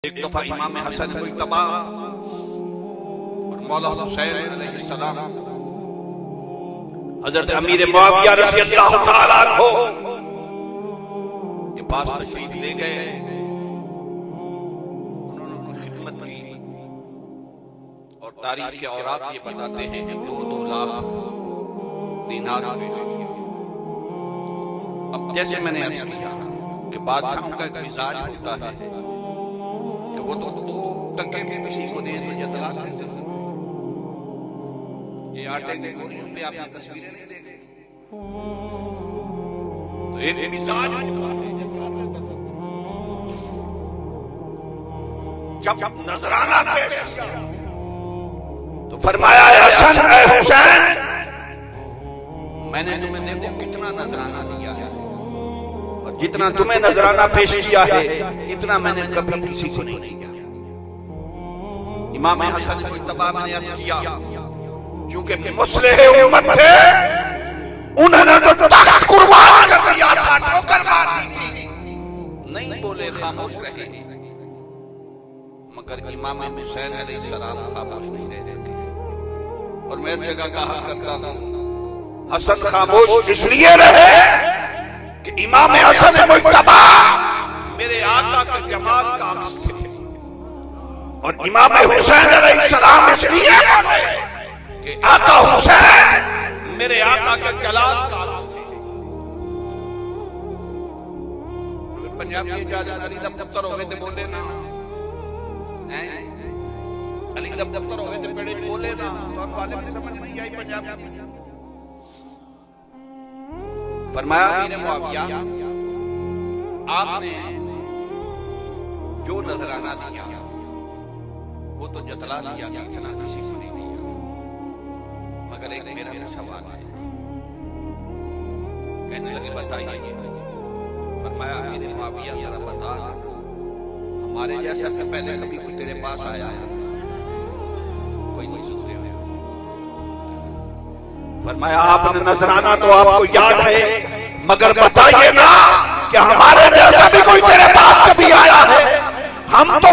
एक दफा इमाम हसन मुज्तबा और मौला हुसैन अलैहिस्सलाम हजरत अमीर मुआविया रज़ियल्लाहु ताला अन्हु के पास तशरीफ ले गए। उन्होंने कुछ खिदमत की और तारीख के औरात ये बताते हैं कि 2-2 लाख दीनार पेश किए। अब जैसे मैंने अर्ज किया कि बादशाहों का एक मिजाज होता है कि वो तो 2 टके के किसी को दे तो जतला देते। ये आटे के बोरियों पे आपने तस्वीरें नहीं देखी तो एक मिजाज होता है जब नजराना पेश किया तो फरमाया हसन ए हुसैन, मैंने तुम्हें देखो कितना नजराना दिया है और जितना तुम्हें नजराना पेश किया है इतना मैंने कभी किसी को नहीं दिया। इमाम हसन मुज्तबा ने अर्ज किया क्योंकि मुस्लिह उम्मत थे, उन्होंने तो तख्त कुर्बान कर दिया था, ठोकर मार दी थी, नहीं बोले, खामोश रहे। मगर इमाम हुसैन अलैहिस्सलाम खामोश नहीं रह सके। और मैं इस जगह कहा करता हूं हसन खामोश इसलिए रहे कि इमाम हसन मुज्तबा मेरे आका के जमाल का अक्स थे और इमाम हुसैन अलैहिस्सलाम इसलिए कि आका हुसैन मेरे आका के जलाल का अक्स थे। पंजाबी जादा अली दा पुत्र होवे ते बोले ना, अली दा पुत्र होवे ते पेड़े बोले ना, तो वाले में समझ नहीं आई पंजाबी। फरमाया अमीर मुआविया आपने जो नजराना दिया वो तो जतला दिया कि इतना किसी को नहीं दिया। मगर एक मेरा सवाल है। कहने लगे बताइए। फरमाया अमीर मुआविया जरा बता, हमारे जैसा से पहले कभी कोई तेरे पास आया है? कोई नहीं सुनते हुए। फरमाया आपने नजराना तो आपको याद है, मगर बताइए ना कि हमारे जैसा भी कोई तेरे पास कभी आया है? हम तो